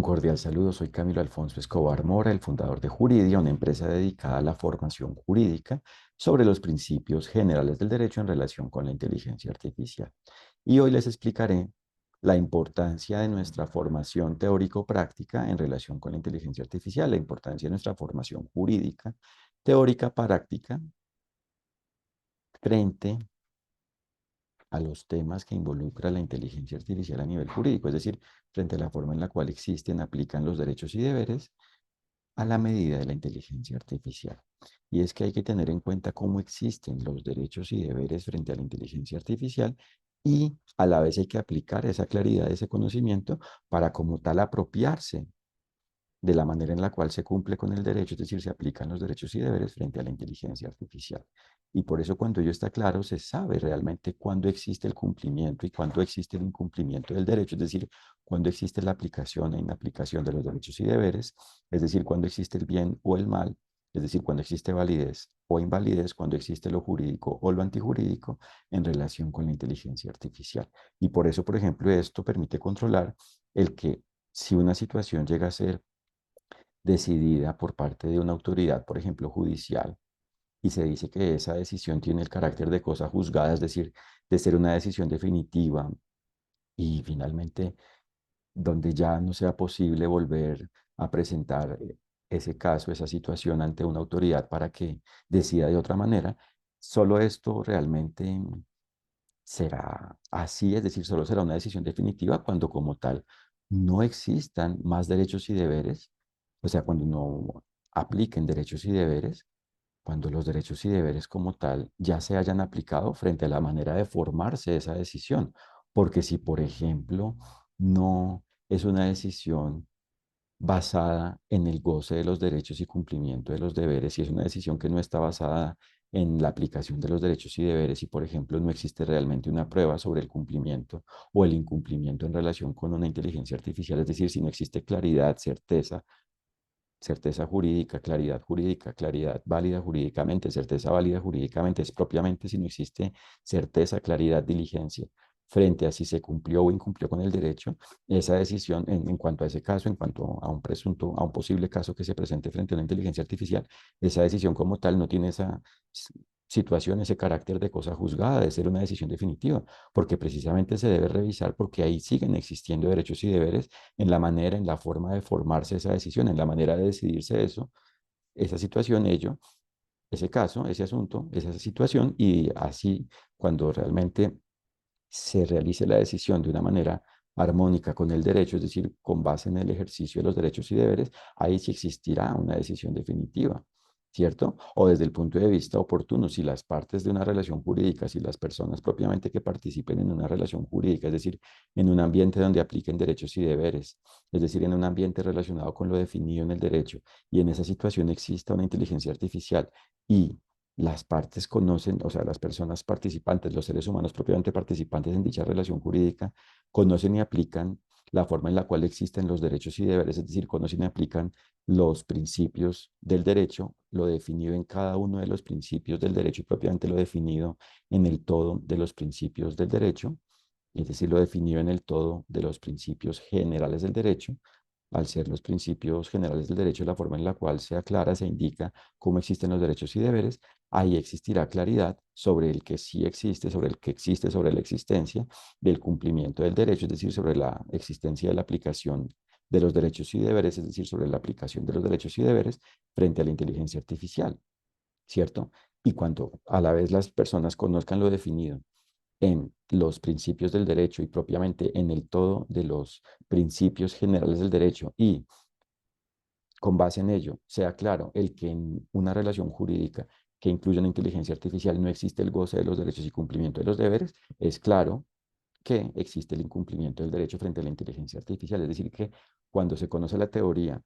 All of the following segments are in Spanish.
Un cordial saludo, soy Camilo Alfonso Escobar Mora, el fundador de Juridia, una empresa dedicada a la formación jurídica sobre los principios generales del derecho en relación con la inteligencia artificial. Y hoy les explicaré la importancia de nuestra formación teórico-práctica en relación con la inteligencia artificial, la importancia de nuestra formación jurídica, teórica-práctica, frente a los temas que involucra la inteligencia artificial a nivel jurídico, es decir, frente a la forma en la cual existen, aplican los derechos y deberes a la medida de la inteligencia artificial. Y es que hay que tener en cuenta cómo existen los derechos y deberes frente a la inteligencia artificial y a la vez hay que aplicar esa claridad, ese conocimiento para como tal apropiarse de la manera en la cual se cumple con el derecho, es decir, se aplican los derechos y deberes frente a la inteligencia artificial. Y por eso cuando ello está claro, se sabe realmente cuándo existe el cumplimiento y cuándo existe el incumplimiento del derecho, es decir, cuándo existe la aplicación e inaplicación de los derechos y deberes, es decir, cuándo existe el bien o el mal, es decir, cuándo existe validez o invalidez, cuándo existe lo jurídico o lo antijurídico en relación con la inteligencia artificial. Y por eso, por ejemplo, esto permite controlar el que si una situación llega a ser decidida por parte de una autoridad, por ejemplo, judicial, y se dice que esa decisión tiene el carácter de cosa juzgada, es decir, de ser una decisión definitiva y finalmente donde ya no sea posible volver a presentar ese caso, esa situación ante una autoridad para que decida de otra manera, solo esto realmente será así, es decir, solo será una decisión definitiva cuando como tal no existan más derechos y deberes, o sea, cuando no apliquen derechos y deberes, cuando los derechos y deberes como tal ya se hayan aplicado frente a la manera de formarse esa decisión. Porque si, por ejemplo, no es una decisión basada en el goce de los derechos y cumplimiento de los deberes, si es una decisión que no está basada en la aplicación de los derechos y deberes y, por ejemplo, no existe realmente una prueba sobre el cumplimiento o el incumplimiento en relación con una inteligencia artificial, es decir, si no existe claridad, certeza, certeza jurídica, claridad válida jurídicamente, certeza válida jurídicamente, es propiamente si no existe certeza, claridad, diligencia frente a si se cumplió o incumplió con el derecho, esa decisión en cuanto a ese caso, en cuanto a un presunto, a un posible caso que se presente frente a una inteligencia artificial, esa decisión como tal no tiene esa situación, ese carácter de cosa juzgada, de ser una decisión definitiva, porque precisamente se debe revisar porque ahí siguen existiendo derechos y deberes en la manera, en la forma de formarse esa decisión, en la manera de decidirse eso, esa situación, ello, ese caso, ese asunto, esa situación, y así cuando realmente se realice la decisión de una manera armónica con el derecho, es decir, con base en el ejercicio de los derechos y deberes, ahí sí existirá una decisión definitiva. ¿Cierto? O desde el punto de vista oportuno, si las partes de una relación jurídica, si las personas propiamente que participen en una relación jurídica, es decir, en un ambiente donde apliquen derechos y deberes, es decir, en un ambiente relacionado con lo definido en el derecho, y en esa situación exista una inteligencia artificial y las partes conocen, o sea, las personas participantes, los seres humanos propiamente participantes en dicha relación jurídica, conocen y aplican la forma en la cual existen los derechos y deberes, es decir, conocen y aplican los principios del derecho, lo definido en cada uno de los principios del derecho y propiamente lo definido en el todo de los principios del derecho, es decir, lo definido en el todo de los principios generales del derecho, al ser los principios generales del derecho la forma en la cual se aclara, se indica cómo existen los derechos y deberes, ahí existirá claridad sobre el que sí existe, sobre el que existe, sobre la existencia del cumplimiento del derecho, es decir, sobre la existencia de la aplicación de los derechos y deberes, es decir, sobre la aplicación de los derechos y deberes frente a la inteligencia artificial, ¿cierto? Y cuando a la vez las personas conozcan lo definido en los principios del derecho y propiamente en el todo de los principios generales del derecho y con base en ello sea claro el que en una relación jurídica que incluya una inteligencia artificial no existe el goce de los derechos y cumplimiento de los deberes, es claro que existe el incumplimiento del derecho frente a la inteligencia artificial. Es decir, que cuando se conoce la teoría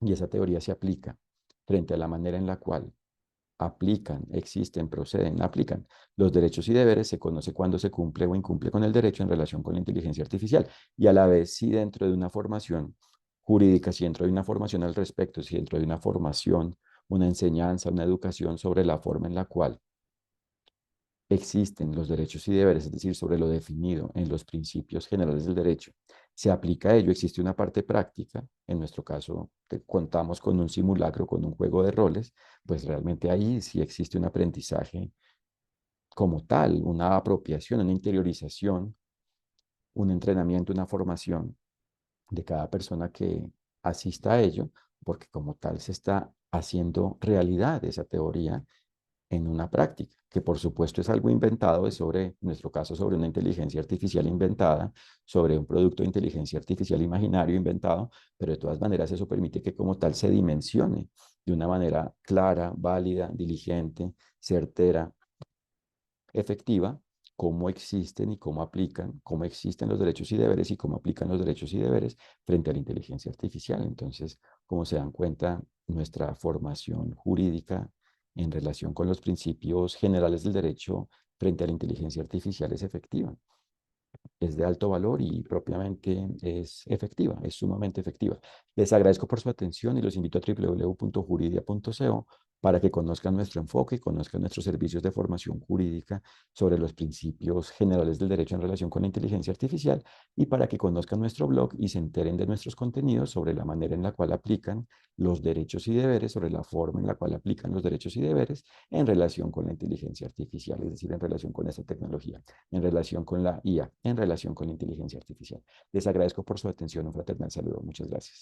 y esa teoría se aplica frente a la manera en la cual aplican, existen, proceden, aplican los derechos y deberes, se conoce cuando se cumple o incumple con el derecho en relación con la inteligencia artificial. Y a la vez, si dentro de una formación jurídica, si dentro de una formación al respecto, si dentro de una formación, una enseñanza, una educación sobre la forma en la cual existen los derechos y deberes, es decir, sobre lo definido en los principios generales del derecho, Se aplica a ello, existe una parte práctica, en nuestro caso contamos con un simulacro, con un juego de roles, pues realmente ahí sí existe un aprendizaje como tal, una apropiación, una interiorización, un entrenamiento, una formación de cada persona que asista a ello, porque como tal se está haciendo realidad esa teoría en una práctica, que por supuesto es algo inventado, es sobre, en nuestro caso, sobre una inteligencia artificial inventada, sobre un producto de inteligencia artificial imaginario inventado, pero de todas maneras eso permite que como tal se dimensione de una manera clara, válida, diligente, certera, efectiva, cómo existen y cómo aplican, cómo existen los derechos y deberes y cómo aplican los derechos y deberes frente a la inteligencia artificial. Entonces, como se dan cuenta, nuestra formación jurídica en relación con los principios generales del derecho frente a la inteligencia artificial es efectiva, es de alto valor y propiamente es efectiva, es sumamente efectiva. Les agradezco por su atención y los invito a www.juridia.co para que conozcan nuestro enfoque y conozcan nuestros servicios de formación jurídica sobre los principios generales del derecho en relación con la inteligencia artificial y para que conozcan nuestro blog y se enteren de nuestros contenidos sobre la manera en la cual aplican los derechos y deberes, sobre la forma en la cual aplican los derechos y deberes en relación con la inteligencia artificial, es decir, en relación con esta tecnología, en relación con la IA, en relación con la inteligencia artificial. Les agradezco por su atención. Un fraternal saludo. Muchas gracias.